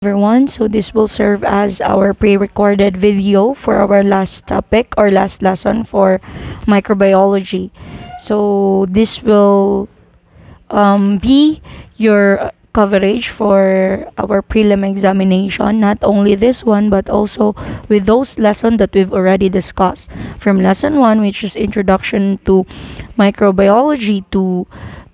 everyone. So this will serve as our pre-recorded video for our last topic or last lesson for microbiology. So this will be your coverage for our prelim examination. Not only this one, but also with those lessons that we've already discussed. From lesson 1, which is introduction to microbiology, to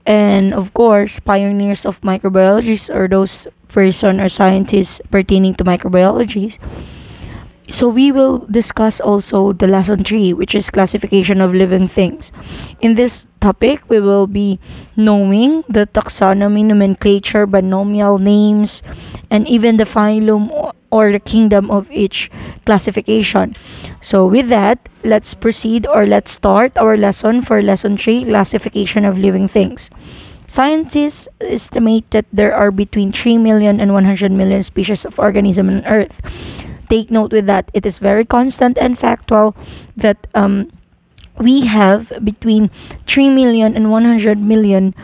and of course pioneers of microbiology, or those person or scientists pertaining to microbiology. So we will discuss also the lesson 3, which is classification of living things. In this topic, we will be knowing the taxonomy, nomenclature, binomial names, and even the phylum or the kingdom of each classification. So with that, let's proceed, or let's start our lesson for lesson 3, classification of living things. Scientists estimate that there are between 3 million and 100 million species of organisms on Earth. Take note with that. It is very constant and factual that we have between 3 million and 100 million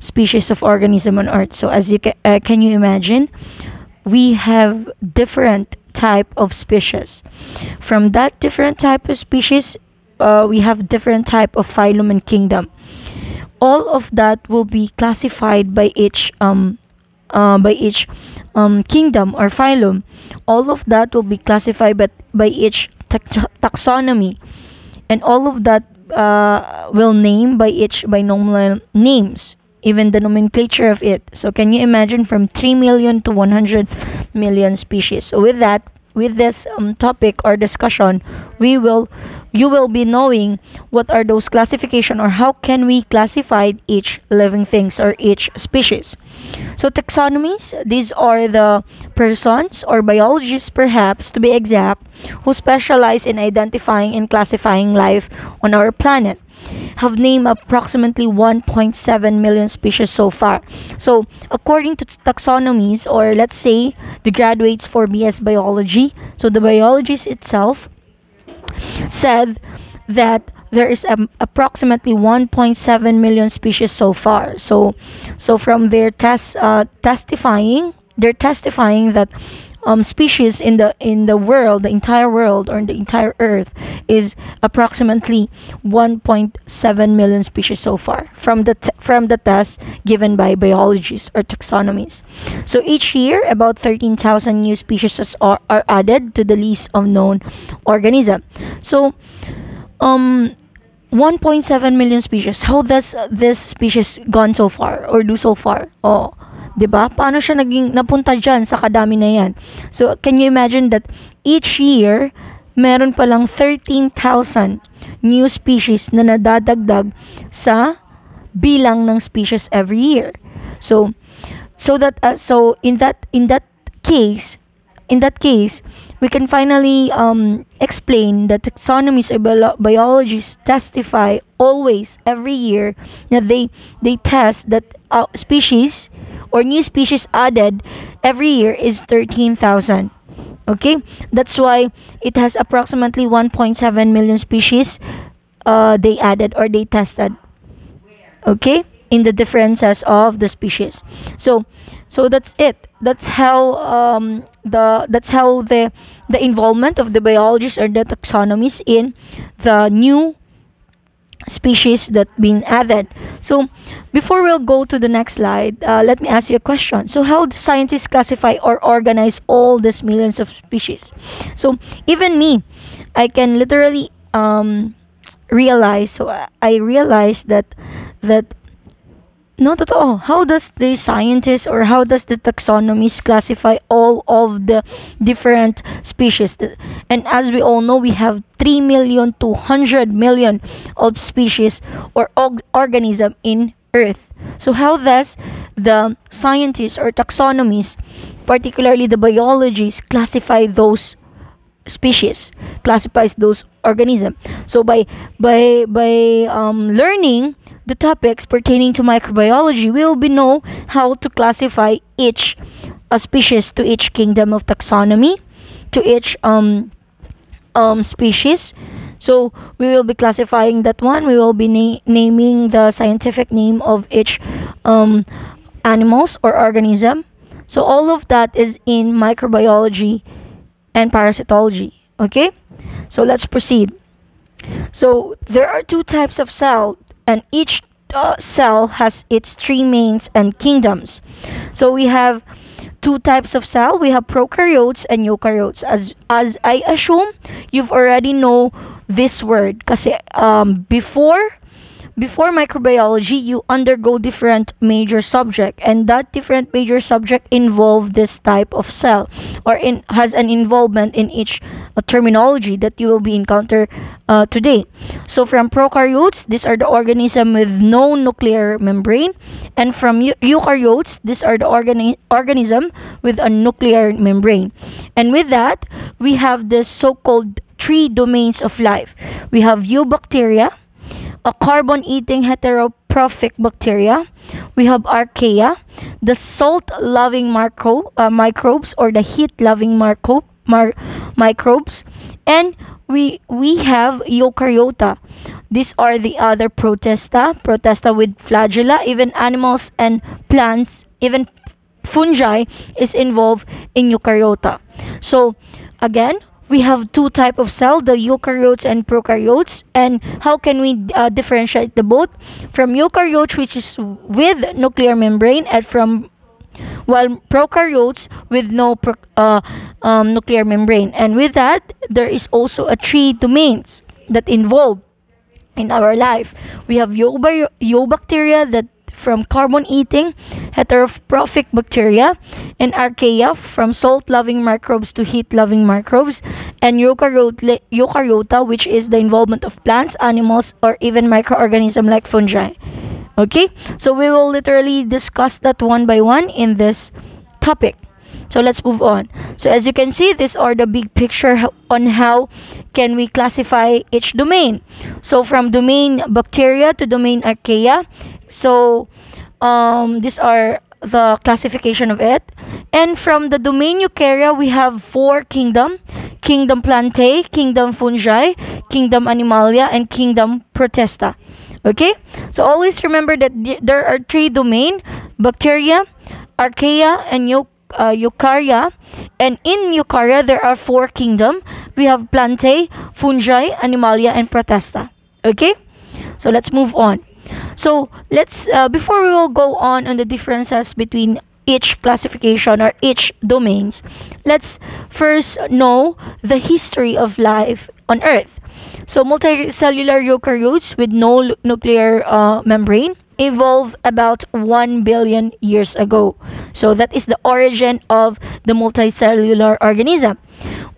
species of organism on Earth. So as you can you imagine, we have different type of species. From that different type of species, we have different type of phylum and kingdom. All of that will be classified by each kingdom or phylum. All of that will be classified by each taxonomy, and all of that will name by each binomial names, even the nomenclature of it. So can you imagine, from 3 million to 100 million species? So with that, with this topic or discussion, you will be knowing what are those classification, or how can we classify each living things or each species. So taxonomies, these are the persons or biologists, perhaps to be exact, who specialize in identifying and classifying life on our planet, have named approximately 1.7 million species so far. So according to taxonomies, or let's say the graduates for BS Biology, so the biologist itself said that there is approximately 1.7 million species so far. So from their testifying, they're testifying that species in the world, the entire world or the entire Earth, is approximately 1.7 million species so far from the test given by biologists or taxonomies. So each year, about 13,000 new species are added to the list of known organisms. So 1.7 million species. How does this species gone so far or do so far? Oh, 'di ba? Paano siya naging napunta diyan sa kadami na 'yan? So can you imagine that each year meron pa lang 13,000 new species na nadadagdag sa bilang ng species every year. So in that case, we can finally explain that taxonomies or biologists testify always every year that they test that species or new species added every year is 13,000. Okay, that's why it has approximately 1.7 million species they added or they tested. Okay, in the differences of the species. So that's it. That's how the involvement of the biologists or the taxonomies in the new species that been added. So before we'll go to the next slide, let me ask you a question. So how do scientists classify or organize all these millions of species? So even me, I can literally realize. So I realized that no, totoo. How does the scientists or how does the taxonomies classify all of the different species? And as we all know, we have 3 million to 100 million of species or organism in Earth. So how does the scientists or taxonomies, particularly the biologists, classify those species, classifies those organisms? So by learning the topics pertaining to microbiology, we will know how to classify each species to each kingdom of taxonomy, to each species. So we will be classifying that one. We will be naming the scientific name of each animals or organism. So all of that is in microbiology and parasitology. Okay, so let's proceed. So there are two types of cell, and each cell has its three mains and kingdoms. So we have two types of cell. We have prokaryotes and eukaryotes. As I assume you've already know this word, kasi before microbiology, you undergo different major subject, and that different major subject involve this type of cell, or has an involvement in each terminology that you will be encounter today. So from prokaryotes, these are the organism with no nuclear membrane, and from eukaryotes, these are the organism with a nuclear membrane. And with that, we have the so-called three domains of life. We have eubacteria, a carbon-eating heteroprophic bacteria. We have archaea, the salt-loving microbes, or the heat-loving microbes. And we have eukaryota. These are the other protista with flagella. Even animals and plants, even fungi is involved in eukaryota. So again, we have two type of cell, the eukaryotes and prokaryotes. And how can we differentiate the both? From eukaryotes, which is with nuclear membrane, and from prokaryotes with no nuclear membrane. And with that, there is also a three domains that involve in our life. We have eubacteria, that from carbon-eating heteroprophic bacteria, and archaea, from salt-loving microbes to heat-loving microbes, and eukaryota, which is the involvement of plants, animals, or even microorganisms like fungi. Okay, so we will literally discuss that one by one in this topic. So let's move on. So as you can see, these are the big picture on how can we classify each domain. So from domain bacteria to domain archaea. So these are the classification of it. And from the domain eukarya, we have four kingdom: kingdom plantae, kingdom fungi, kingdom animalia, and kingdom protista. Okay, so always remember that there are three domain: bacteria, archaea, and eukarya. And in eukarya, there are four kingdom. We have plantae, fungi, animalia, and protista. Okay, so let's move on. So let's before we will go on the differences between each classification or each domains, let's first know the history of life on Earth. So multicellular eukaryotes with no nuclear membrane evolved about 1 billion years ago. So that is the origin of the multicellular organism.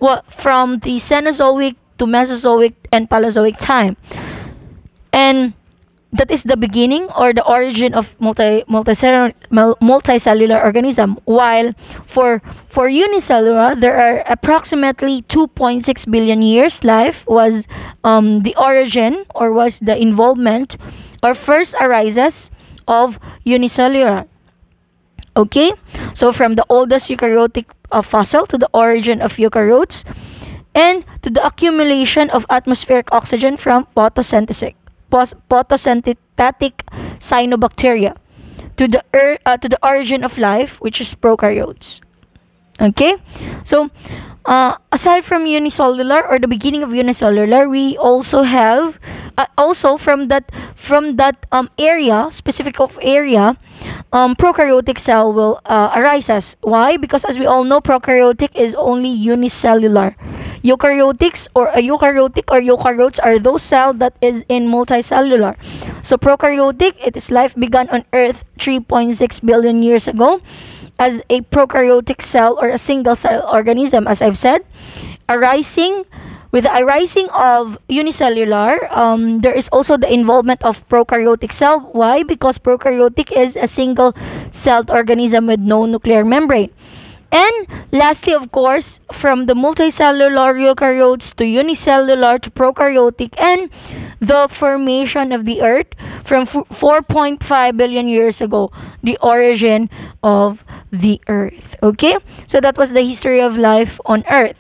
Well, from the Cenozoic to Mesozoic and Paleozoic time. And that is the beginning or the origin of multicellular organism. While for unicellular, there are approximately 2.6 billion years life was the origin, or was the involvement, or first arises of unicellular. Okay, so from the oldest eukaryotic fossil to the origin of eukaryotes, and to the accumulation of atmospheric oxygen from photosynthetic cyanobacteria, to the origin of life, which is prokaryotes. Okay, so aside from unicellular, or the beginning of unicellular, we also have also from that area, specific of area, prokaryotic cell will arises. Why? Because as we all know, prokaryotic is only unicellular. Eukaryotic or eukaryotes are those cells that is in multicellular. So prokaryotic, it is life began on Earth 3.6 billion years ago as a prokaryotic cell, or a single cell organism, as I've said, arising. With the arising of unicellular, there is also the involvement of prokaryotic cell. Why? Because prokaryotic is a single celled organism with no nuclear membrane. And lastly, of course, from the multicellular eukaryotes to unicellular to prokaryotic, and the formation of the Earth from 4.5 billion years ago, the origin of the Earth. Okay, so that was the history of life on Earth.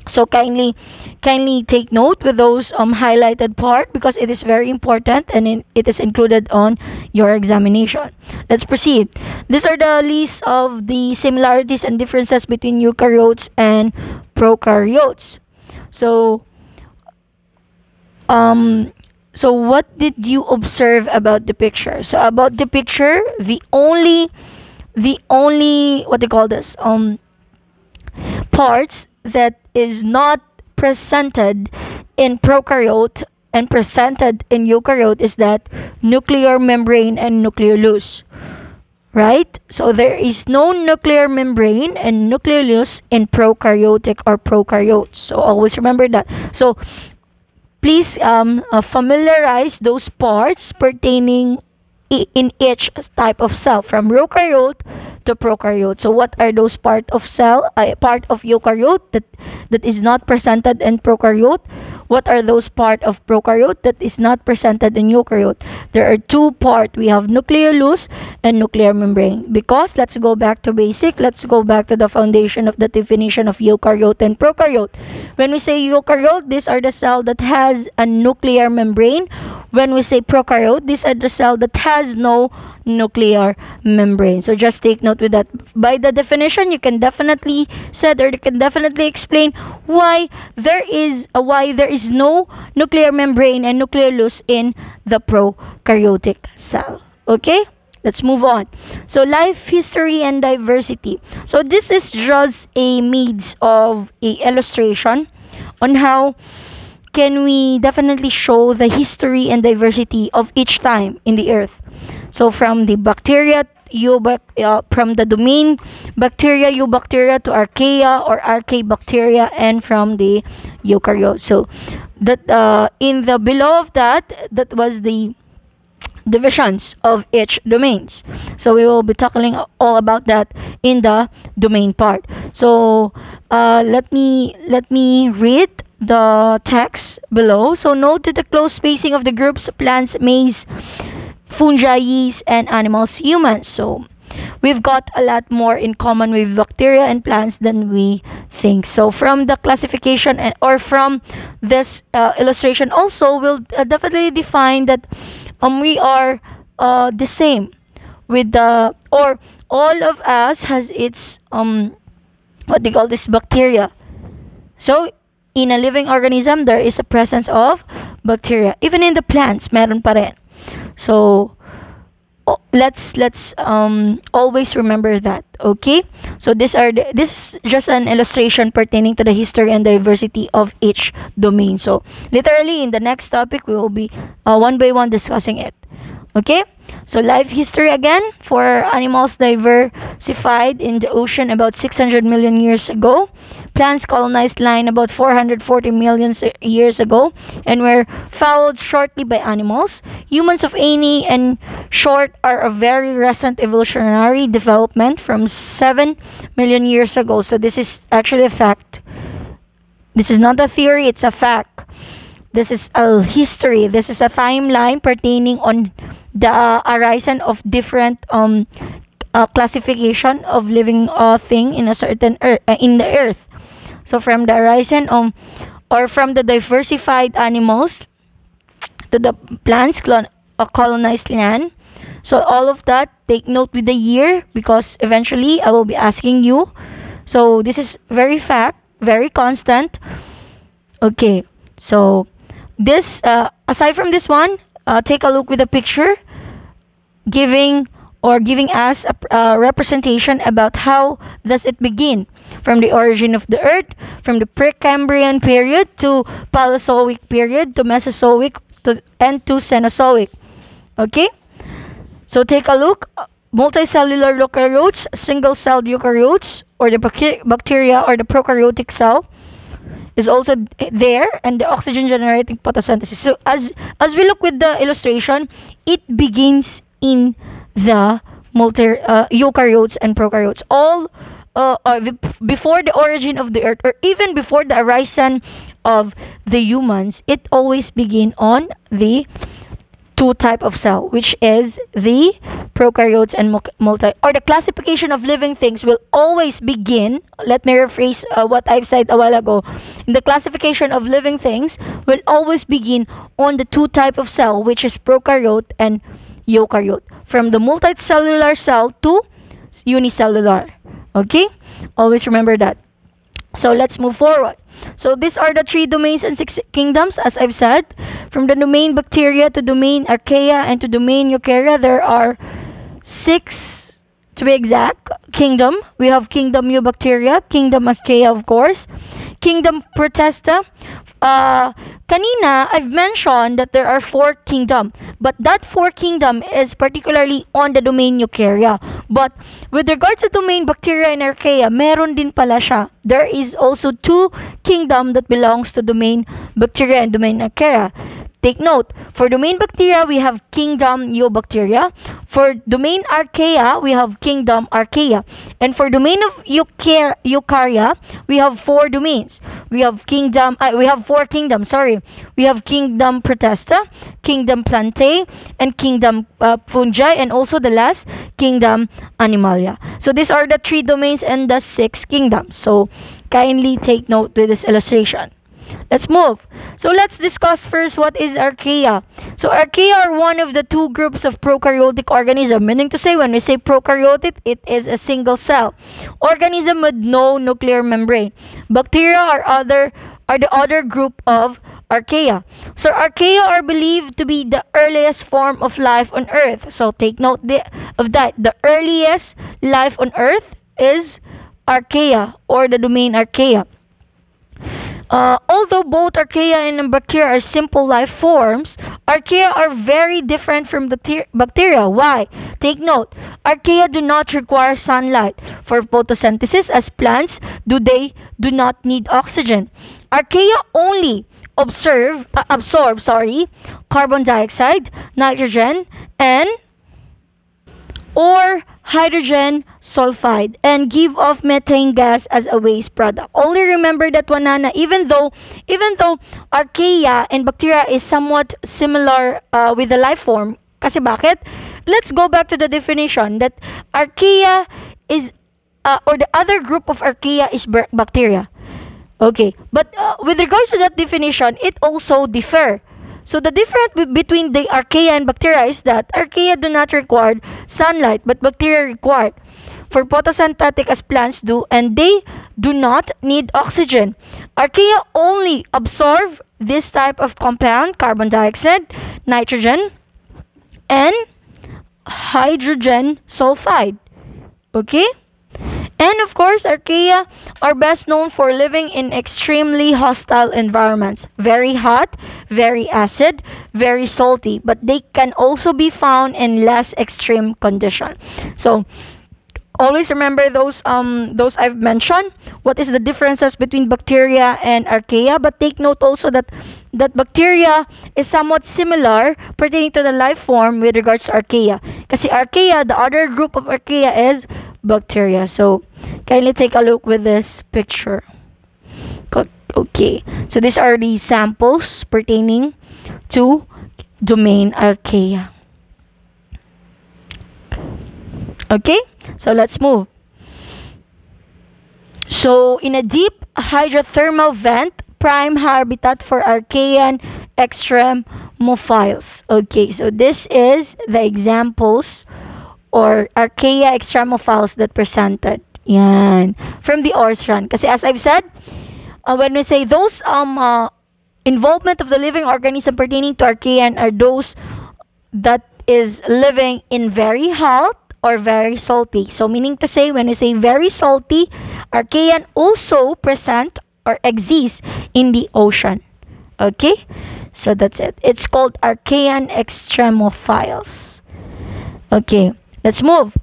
So kindly take note with those highlighted part, because it is very important and it is included on your examination. Let's proceed. These are the list of the similarities and differences between eukaryotes and prokaryotes. So so what did you observe about the picture? So about the picture, the only what do you call this, parts that is not presented in prokaryote and presented in eukaryote is that nuclear membrane and nucleolus, right? So there is no nuclear membrane and nucleolus in prokaryotic or prokaryotes. So always remember that. So please familiarize those parts pertaining in each type of cell, from eukaryote to prokaryote. So what are those part of eukaryote that is not presented in prokaryote? What are those part of prokaryote that is not presented in eukaryote? There are two part. We have nucleolus and nuclear membrane. Because let's go back to basic. Let's go back to the foundation of the definition of eukaryote and prokaryote. When we say eukaryote, these are the cell that has a nuclear membrane. When we say prokaryote, these are the cell that has no nuclear membrane. So just take note with that. By the definition, you can definitely said, or you can definitely explain why there is no nuclear membrane and nucleolus in the prokaryotic cell. Okay, let's move on. So life history and diversity. So this is just a means of a illustration on how can we definitely show the history and diversity of each time in the earth. So from the bacteria, from the domain bacteria, eubacteria, to archaea or archaebacteria, and from the eukaryote. So that in the below of that was the divisions of each domains. So we will be tackling all about that in the domain part. So let me read the text below. So note that the close spacing of the groups: plants, maize, fungi, yeast, and animals, humans. So we've got a lot more in common with bacteria and plants than we think. So from the classification or from this illustration also, we'll definitely define that we are the same with the, or all of us has its what they call this, bacteria. So in a living organism, there is a presence of bacteria. Even in the plants, meron pa rin. So let's always remember that. Okay, so this is just an illustration pertaining to the history and diversity of each domain. So literally in the next topic we will be one by one discussing it. Okay, so life history again. For animals diversified in the ocean about 600 million years ago. Plants colonized land about 440 million years ago and were followed shortly by animals. Humans of any and short are a very recent evolutionary development from 7 million years ago. So this is actually a fact. This is not a theory, it's a fact. This is a history. This is a timeline pertaining on the horizon of different classification of living thing in a certain in the earth. So from the horizon or from the diversified animals to the plants colonized land. So all of that, take note with the year, because eventually I will be asking you. So this is very fact, very constant. Okay, so this aside from this one, take a look with the picture giving us a representation about how does it begin from the origin of the earth, from the Precambrian period to Paleozoic period to Mesozoic and to Cenozoic. Okay, so take a look. Multicellular eukaryotes, single-celled eukaryotes, or the bacteria or the prokaryotic cell is also there, and the oxygen generating photosynthesis. So as we look with the illustration, it begins in the eukaryotes and prokaryotes. All before the origin of the earth, or even before the horizon of the humans, it always begin on the two type of cell, which is the prokaryotes, and or the classification of living things will always begin. Let me rephrase what I've said a while ago. The classification of living things will always begin on the two type of cell, which is prokaryote and eukaryote, from the multicellular cell to unicellular. Okay, always remember that. So let's move forward. So these are the 3 domains and 6 kingdoms, as I've said. From the domain bacteria to domain archaea and to domain eukarya, there are 6, to be exact, kingdom. We have kingdom eubacteria, kingdom archaea, of course, kingdom protista. Kanina, I've mentioned that there are 4 kingdom, but that 4 kingdom is particularly on the domain eukarya. But with regards to domain bacteria and archaea, meron din pala siya. There is also 2 kingdom that belongs to domain bacteria and domain archaea. Take note, for domain bacteria, we have kingdom eubacteria. For domain archaea, we have kingdom archaea. And for domain of eukarya, we have 4 domains. We have 4 kingdoms, sorry. We have kingdom protista, kingdom plantae, and kingdom fungi, and also the last, kingdom animalia. So these are the 3 domains and the 6 kingdoms. So kindly take note with this illustration. Let's move. So let's discuss first what is archaea. So archaea are one of the 2 groups of prokaryotic organism. Meaning to say, when we say prokaryotic, it is a single cell organism with no nuclear membrane. Bacteria are the other group of archaea. So archaea are believed to be the earliest form of life on Earth. So take note of that. The earliest life on Earth is archaea, or the domain archaea. Although both archaea and bacteria are simple life forms, archaea are very different from bacteria. Why? Take note, archaea do not require sunlight for photosynthesis as plants they do not need oxygen. Archaea only absorb carbon dioxide, nitrogen, and or hydrogen sulfide, and give off methane gas as a waste product. Only remember that one, Nana, even though archaea and bacteria is somewhat similar with the life form. Kasi bakit? Let's go back to the definition that archaea is or the other group of archaea is bacteria. Okay, but with regards to that definition, it also differ. So the difference between the archaea and bacteria is that archaea do not require sunlight, but bacteria require for photosynthetic as plants do, and they do not need oxygen. Archaea only absorb this type of compound, carbon dioxide, nitrogen, and hydrogen sulfide. Okay? And of course, archaea are best known for living in extremely hostile environments. Very hot, very acid, very salty. But they can also be found in less extreme conditions. So, always remember those I've mentioned. What is the differences between bacteria and archaea? But take note also that bacteria is somewhat similar pertaining to the life form with regards to archaea. Kasi archaea, the other group of archaea is bacteria. So kindly take a look with this picture. Okay, so these are the samples pertaining to domain archaea. Okay, so let's move. So in a deep hydrothermal vent, prime habitat for archaean extremophiles. Okay, so this is the examples or archaea extremophiles that presented. Yan. From the Orstran. Kasi as I've said, when we say those involvement of the living organism pertaining to archaean are those that is living in very hot or very salty. So meaning to say, when we say very salty, archaean also present or exist in the ocean. Okay? So that's it. It's called archaean extremophiles. Okay. Let's move.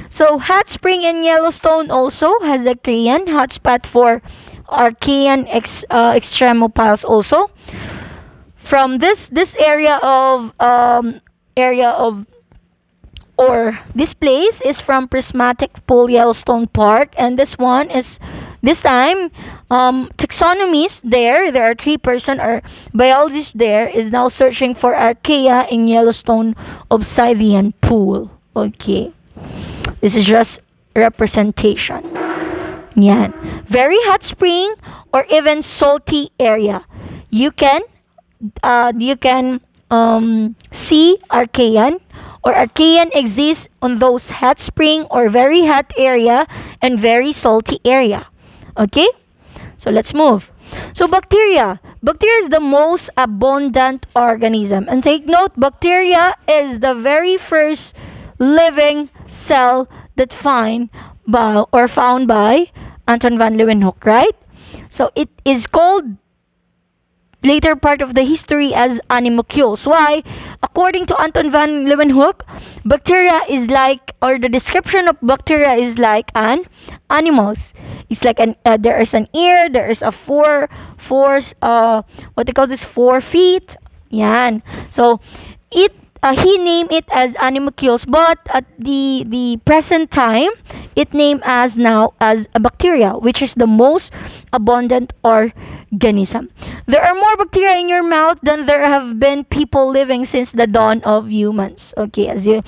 So, Hot Spring in Yellowstone also has a archaean hotspot for archaean extremophiles also. From this area of or this place is from Prismatic Pool Yellowstone Park, and this one is this time taxonomists there are 3 person or biologists there is now searching for archaea in Yellowstone Obsidian Pool. Okay. This is just representation. Yan. Very hot spring or even salty area. You can see Archaean, or Archaean exists on those hot spring or very hot area and very salty area. Okay? So let's move. So bacteria. Bacteria is the most abundant organism. And take note, bacteria is the very first living cell that found by Anton van Leeuwenhoek, right? So it is called later part of the history as animalcules. Why? According to Anton van Leeuwenhoek, bacteria is like, or the description of bacteria is like an animals. It's like there is an ear, there is a four what they call this, 4 feet. Yan. So he named it as animalcules, but at the present time, it named as now as a bacteria, which is the most abundant organism. There are more bacteria in your mouth than there have been people living since the dawn of humans. Okay, as you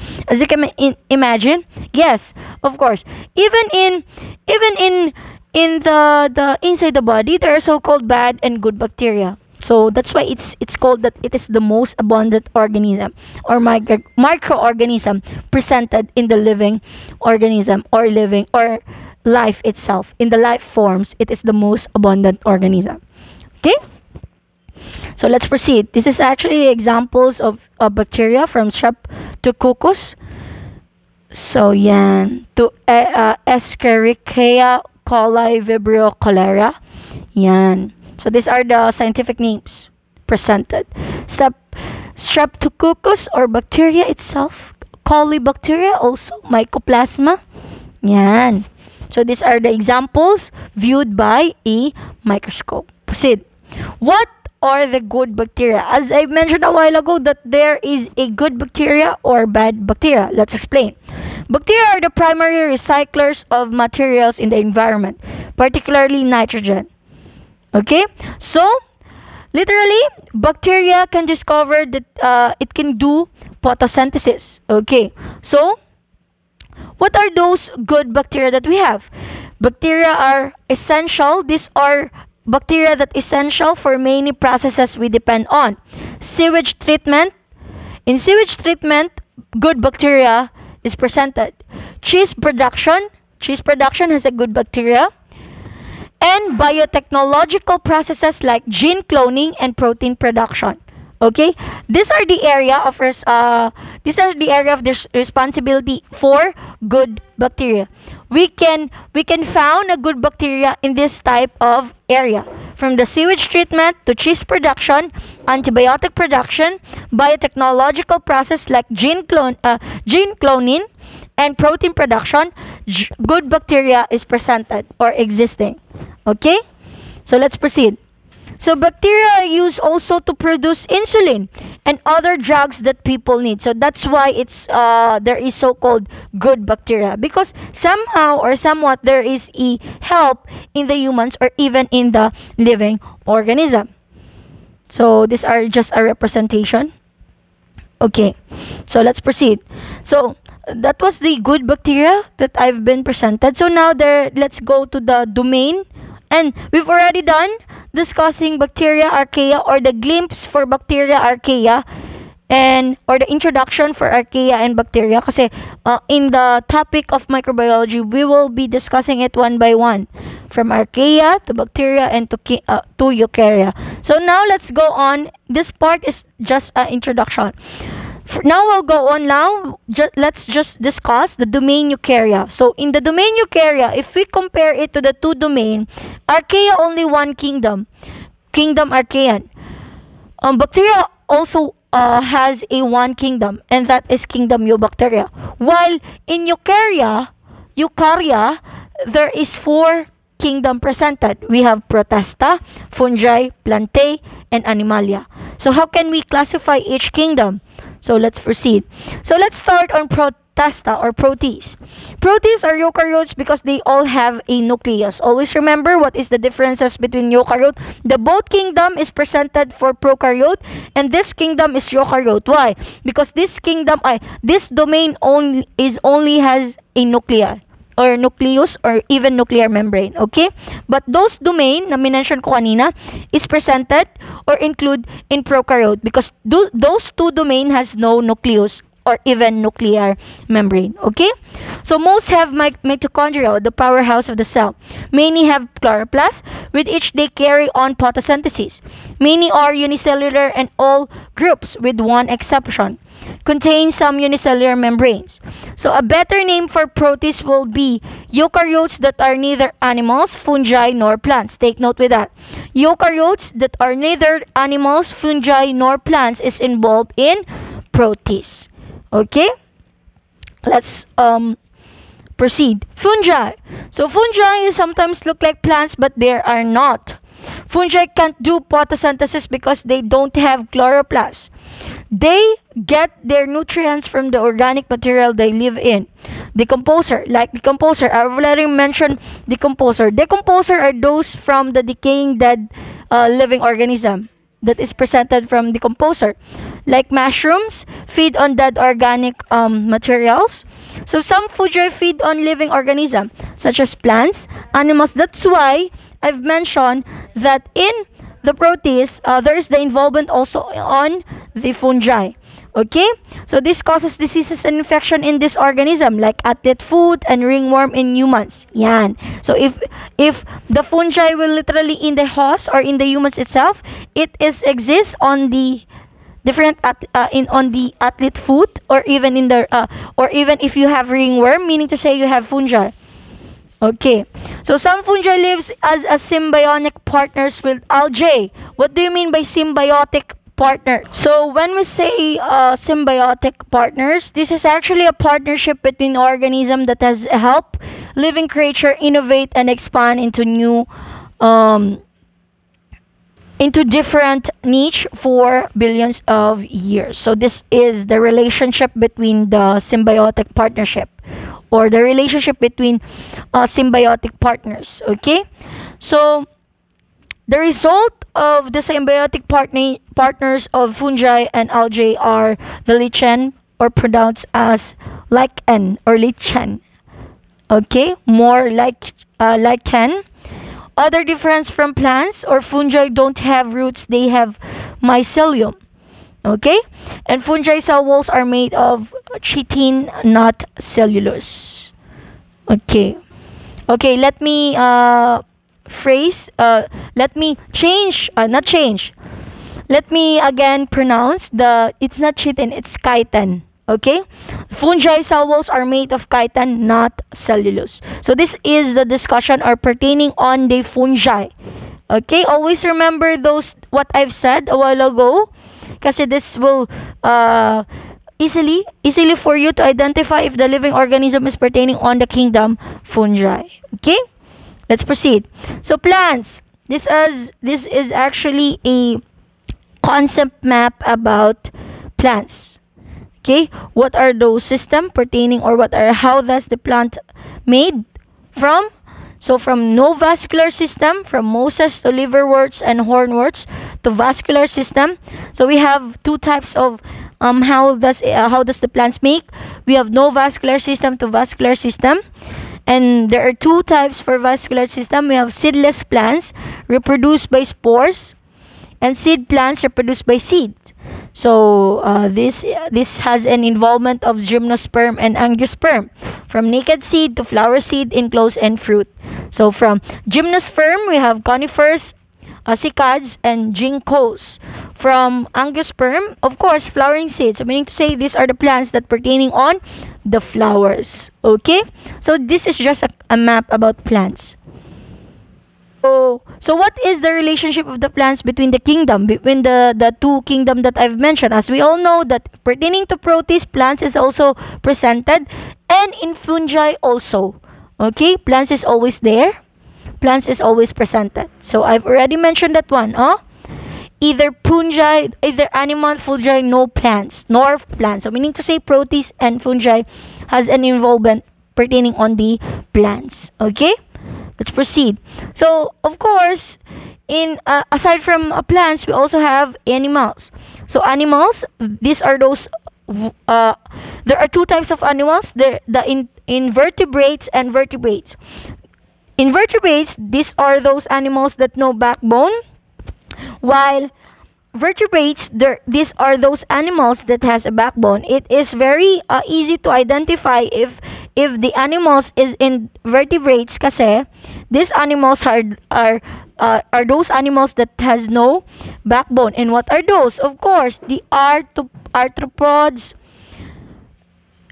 can imagine, yes, of course. Even in the inside the body, there are so-called bad and good bacteria. So that's why it's called that it is the most abundant organism or microorganism presented in the living organism or life itself. In the life forms, it is the most abundant organism. Okay? So let's proceed. This is actually examples of bacteria from Streptococcus. So yan. To Escherichia coli, Vibrio cholera. Yan. So these are the scientific names presented. Streptococcus or bacteria itself. Colibacteria also. Mycoplasma. Yan. So these are the examples viewed by a microscope. Proceed. What are the good bacteria? As I mentioned a while ago that there is a good bacteria or bad bacteria. Let's explain. Bacteria are the primary recyclers of materials in the environment, particularly nitrogen. Okay, so literally, bacteria can discover that it can do photosynthesis. Okay, so what are those good bacteria that we have? Bacteria are essential. These are bacteria that essential for many processes we depend on. Sewage treatment. In sewage treatment, good bacteria is presented. Cheese production. Cheese production has a good bacteria. And biotechnological processes like gene cloning and protein production. Okay, these are the area of this responsibility for good bacteria. We can found a good bacteria in this type of area, from the sewage treatment to cheese production, antibiotic production, biotechnological process like gene cloning and protein production. Good bacteria is presented or existing. Okay, so let's proceed. So bacteria are used also to produce insulin and other drugs that people need. So that's why it's there is so-called good bacteria, because somehow or somewhat there is a help in the humans or even in the living organism. So these are just a representation. Okay, so let's proceed. So that was the good bacteria that I've been presented. So now let's go to the domain. And we've already done discussing bacteria archaea, or the glimpse for bacteria archaea, and or the introduction for archaea and bacteria. Kasi in the topic of microbiology, we will be discussing it one by one, from archaea to bacteria and to eukarya. So now let's go on. This part is just an introduction. Now we'll go on now. Let's just discuss the domain eukarya. So in the domain eukarya, if we compare it to the two domain, archaea only one kingdom archaean. Bacteria also has a one kingdom, and that is kingdom eubacteria. While in eukarya, there is 4 kingdom presented. We have protista, fungi, plantae, and animalia. So how can we classify each kingdom? So let's proceed. So let's start on Protasta or protease. Protease are eukaryotes because they all have a nucleus. Always remember what is the differences between eukaryote. The both kingdom is presented for prokaryote and this kingdom is eukaryote. Why? Because this domain only has a nuclei or nucleus or even nuclear membrane. Okay? But those domain na minention ko kanina is presented or include in prokaryote because those two domain has no nucleus or even nuclear membrane. Okay? So most have mitochondria, the powerhouse of the cell. Many have chloroplast, with each they carry on photosynthesis. Many are unicellular and all groups, with one exception, contain some unicellular membranes. So a better name for protists will be eukaryotes that are neither animals, fungi, nor plants. Take note with that. Eukaryotes that are neither animals, fungi, nor plants is involved in protists. Okay? Let's proceed. Fungi. So fungi sometimes look like plants but they are not. Fungi can't do photosynthesis because they don't have chloroplast. They get their nutrients from the organic material they live in. Decomposer. I've already mentioned decomposer. Decomposer are those from the decaying dead living organism that is presented from decomposer. Like mushrooms, feed on dead organic materials. So some fungi feed on living organisms, such as plants, animals. That's why I've mentioned that in the protists, there is the involvement also on the fungi. Okay? So this causes diseases and infection in this organism, like athlete foot and ringworm in humans. Yan. So if the fungi will literally in the host or in the humans itself, it exists on the different on the athlete foot or even in the or even if you have ringworm, meaning to say you have fungi. Okay, so some fungi lives as a symbiotic partners with algae. What do you mean by symbiotic partner? So when we say symbiotic partners, this is actually a partnership between organism that has helped living creature innovate and expand into new into different niche for billions of years. So this is the relationship between the symbiotic partnership or the relationship between symbiotic partners. Okay, so the result of the symbiotic partners of fungi and algae are the lichen, or pronounced as lichen or lichen. Okay, more like lichen. Other difference from plants or fungi don't have roots, they have mycelium. Okay? And fungi cell walls are made of chitin, not cellulose. Okay. Okay, let me let me again pronounce it's not chitin, it's chitin. Okay? Fungi cell walls are made of chitin, not cellulose. So this is the discussion or pertaining on the fungi. Okay? Always remember what I've said a while ago, kasi this will easily for you to identify if the living organism is pertaining on the kingdom fungi. Okay? Let's proceed. So plants. This is actually a concept map about plants. Okay, what are those systems pertaining or how does the plant made from? So from no vascular system, from mosses to liverworts and hornworts to vascular system. So we have two types of how does the plants make? We have no vascular system to vascular system. And there are two types for vascular system. We have seedless plants reproduced by spores and seed plants reproduced by seed. So this has an involvement of gymnosperm and angiosperm, from naked seed to flower seed, enclosed and fruit. So from gymnosperm we have conifers, cycads, and ginkgos. From angiosperm, of course, flowering seeds. So meaning to say these are the plants that pertaining on the flowers. Okay, so this is just a map about plants. So what is the relationship of the plants between the two kingdom that I've mentioned? As we all know that pertaining to protists, plants is also presented, and in fungi also. Okay, plants is always there. Plants is always presented. So I've already mentioned that one. Either animal, fungi, no plants, nor plants. So meaning to say protists and fungi has an involvement pertaining on the plants. Okay, let's proceed. So of course, in aside from plants, we also have animals. So animals, these are those there are two types of animals, the invertebrates and vertebrates. Invertebrates, these are those animals that no backbone, while vertebrates, these are those animals that has a backbone. It is very easy to identify if the animals is in vertebrates kasi these animals are those animals that has no backbone. And what are those? Of course, the arthropods,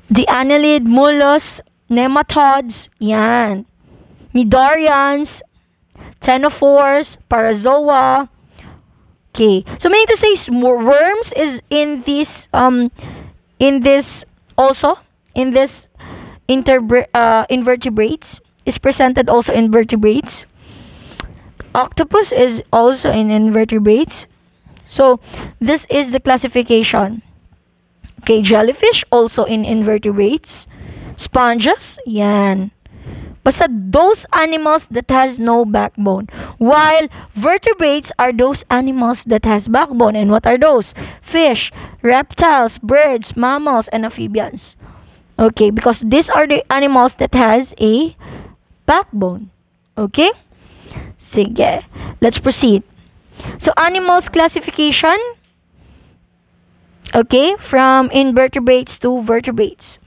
the annelid, mollusks, nematodes, yan. Cnidarians, ctenophores, parazoa. Okay, so meaning to say worms is in this also in this invertebrates, is presented also in vertebrates. Octopus is also in invertebrates. So this is the classification. Okay, jellyfish also in invertebrates. Sponges, yan. Basta those animals that has no backbone. While vertebrates are those animals that has backbone. And what are those? Fish, reptiles, birds, mammals, and amphibians. Okay, because these are the animals that has a backbone. Okay? Sige. Let's proceed. So, animals classification. Okay, from invertebrates to vertebrates.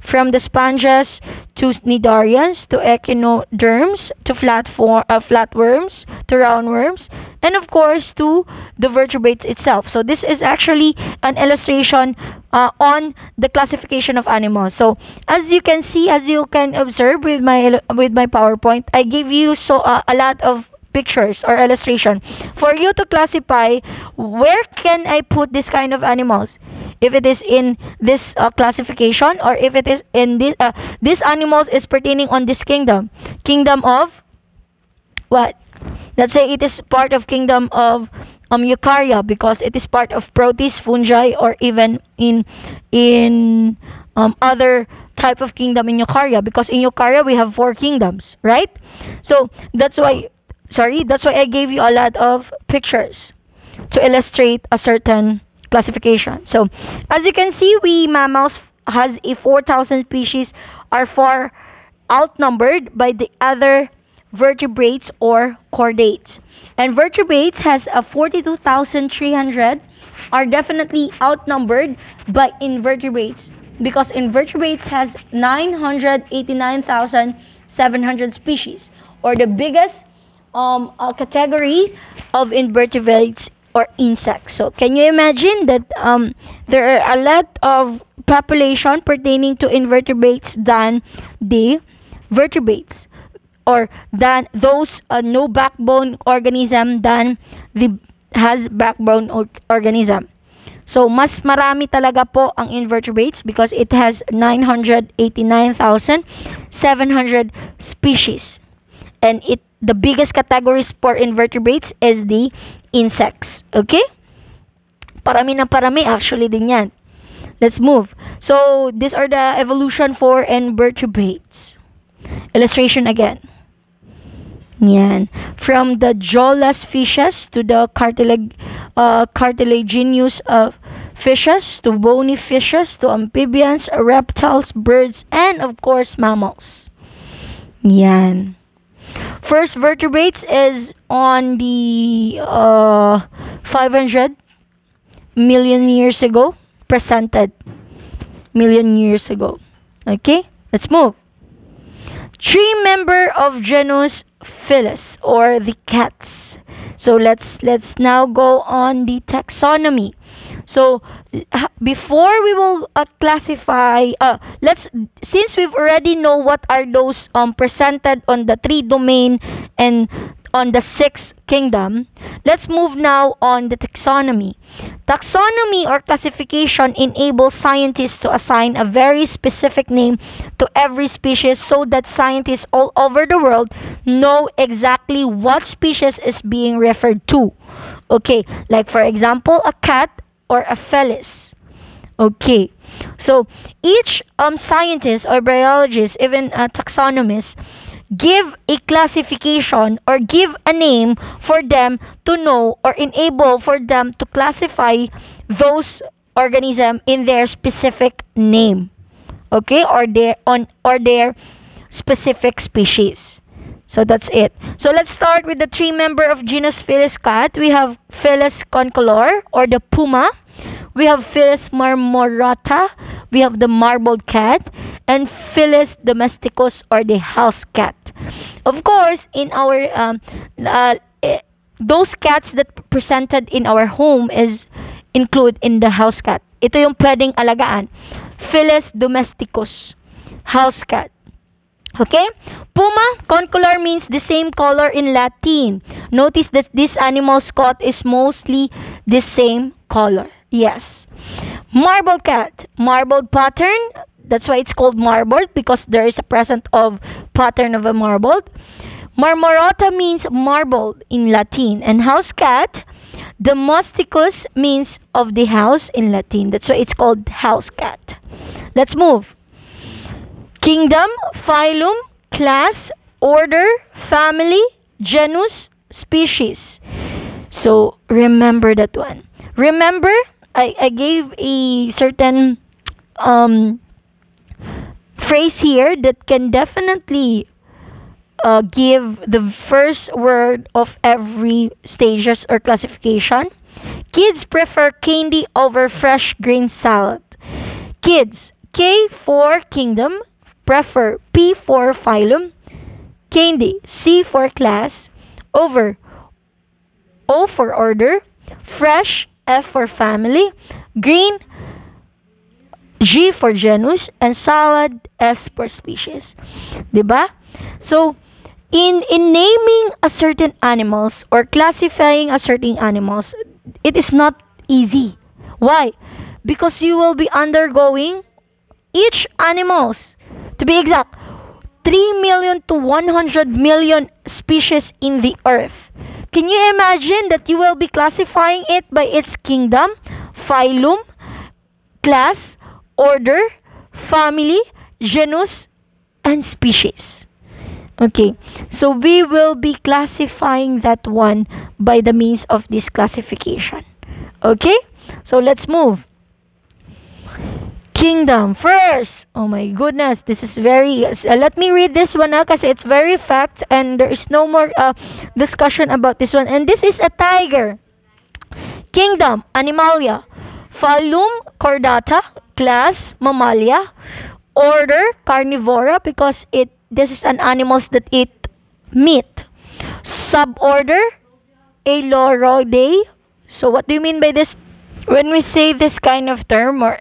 From the sponges to cnidarians to echinoderms to flatworms to roundworms, and of course to the vertebrates itself. So this is actually an illustration on the classification of animals. So as you can see, as you can observe with my PowerPoint, I give you a lot of pictures or illustration for you to classify where can I put this kind of animals, if it is in this classification, or if it is in this animals is pertaining on this kingdom of what, let's say it is part of kingdom of Eukarya, because it is part of protists, fungi, or even in other type of kingdom in Eukarya, because in Eukarya we have 4 kingdoms, right? So that's why I gave you a lot of pictures to illustrate a certain classification. So as you can see, we mammals has a 4,000 species, are far outnumbered by the other vertebrates or chordates. And vertebrates has a 42,300, are definitely outnumbered by invertebrates, because invertebrates has 989,700 species, or the biggest category of invertebrates or insects. So can you imagine that there are a lot of population pertaining to invertebrates than the vertebrates, or than those no backbone organism than the has backbone organism. So mas marami talaga po ang invertebrates because it has 989,700 species. And the biggest categories for invertebrates is the insects. Okay? Parami na parami actually din yan. Let's move. So, these are the evolution for invertebrates. Illustration again. Yan. From the jawless fishes to the cartilaginous fishes to bony fishes to amphibians, reptiles, birds, and of course mammals. Yan. First vertebrates is on the 500 million years ago, presented million years ago. Okay, let's move. 3 member of genus Felis, or the cats. So let's now go on the taxonomy. So before we will classify, since we've already know what are those presented on the 3 domain and on the 6th kingdom, let's move now on the taxonomy. Taxonomy or classification enables scientists to assign a very specific name to every species so that scientists all over the world know exactly what species is being referred to. Okay, like for example, a cat or a felis. Okay, So each scientist or biologist, even a taxonomist, give a classification or give a name for them to know or enable for them to classify those organism in their specific name, okay, or their specific species. So that's it. So let's start with the three member of genus Felis cat. We have Felis concolor or the puma. We have Felis marmorata. We have the marbled cat, and Felis domesticus or the house cat. Of course, in our those cats that presented in our home is include in the house cat. Ito yung pwedeng alagaan. Felis domesticus, house cat. Okay? Puma, concolor means the same color in Latin. Notice that this animal's coat is mostly the same color. Yes. Marbled cat, marbled pattern. That's why it's called marbled, because there is a present of pattern of a marbled. Marmorata means marbled in Latin. And house cat, domesticus means of the house in Latin. That's why it's called house cat. Let's move. Kingdom, phylum, class, order, family, genus, species. So remember that one. Remember, I gave a certain phrase here that can definitely give the first word of every stages or classification. Kids prefer candy over fresh green salad. Kids, K for kingdom, prefer, P for phylum, candy, C for class, over, O for order, fresh, F for family, green, G for genus, and salad, S for species. Diba? So, in naming a certain animals or classifying a certain animals, it is not easy. Why? Because you will be undergoing each animals, to be exact, 3 million to 100 million species in the earth. Can you imagine that you will be classifying it by its kingdom, phylum, class, order, family, genus, and species? Okay, so we will be classifying that one by the means of this classification. Okay, so let's move. Kingdom first. Oh my goodness, this is very let me read this one because it's very fact and there is no more discussion about this one. And this is a tiger. Kingdom, Animalia. Phylum, Chordata. Class, Mammalia. Order, Carnivora, because this is an animals that eat meat. Suborder, Ailuronidae. So what do you mean by this? When we say this kind of term, or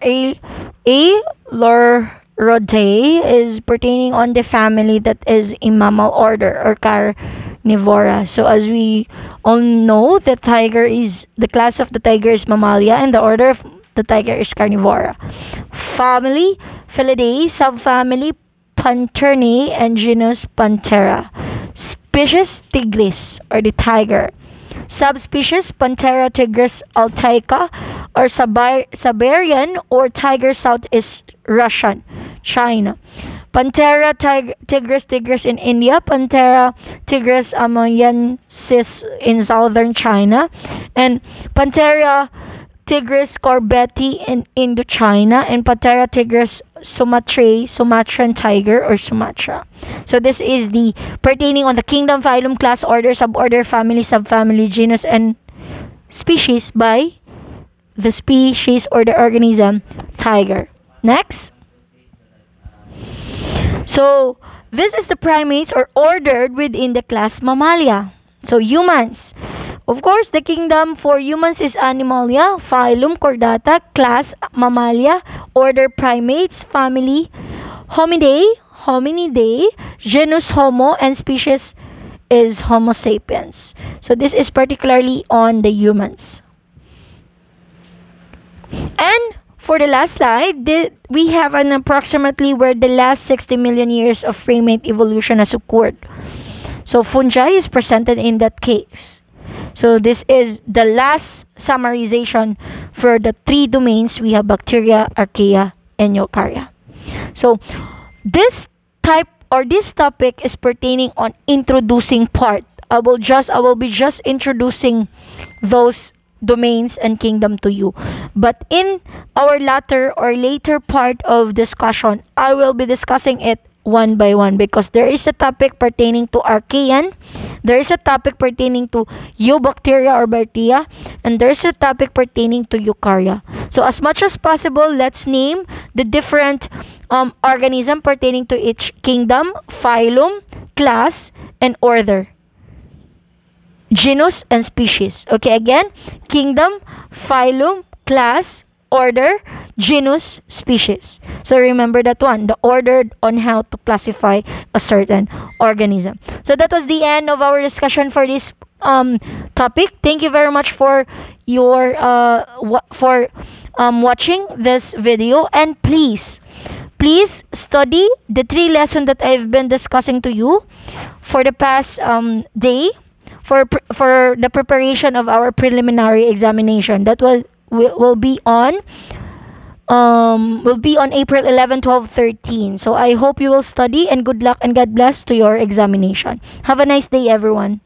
Ailuronidae is pertaining on the family that is a mammal order or carnivora. So as we all know, the class of the tiger is Mammalia and the order of the tiger is Carnivora. Family, Felidae, subfamily Pantherae, and genus Panthera. Species, Tigris or the tiger. Subspecies, Panthera tigris altaica or Siberian or tiger Southeast Russian, China. Panthera tigris in India. Panthera tigris amoyensis in southern China. And Panthera tigris corbeti in Indochina. And Panthera tigris sumatrae, Sumatran tiger or Sumatra. So this is the pertaining on the kingdom, phylum, class, order, suborder, family, subfamily, genus, and species by the species or the organism tiger. Next. So this is the primates or ordered within the class Mammalia. So humans. Of course, the kingdom for humans is Animalia, phylum Chordata, class Mammalia, order primates, family Hominidae, genus Homo, and species is Homo sapiens. So this is particularly on the humans. And for the last slide, we have an approximately where the last 60 million years of primate evolution has occurred. So fungi is presented in that case. So this is the last summarization for the three domains. We have bacteria, archaea, and eukarya. So this this topic is pertaining on introducing part. I will be just introducing those domains and kingdom to you. But in our later part of discussion, I will be discussing it one by one, because there is a topic pertaining to archaean, there is a topic pertaining to eubacteria or bacteria, and there's a topic pertaining to eukarya. So as much as possible, let's name the different organism pertaining to each kingdom, phylum, class, and order. Genus and species. Okay, again, kingdom, phylum, class, order, genus, species. So remember that one, the order on how to classify a certain organism. So that was the end of our discussion for this topic. Thank you very much for your watching this video, and please study the 3 lessons that I've been discussing to you for the past day, for the preparation of our preliminary examination. That will be on April 11, 12, 13. So I hope you will study, and good luck and God bless to your examination. Have a nice day, everyone.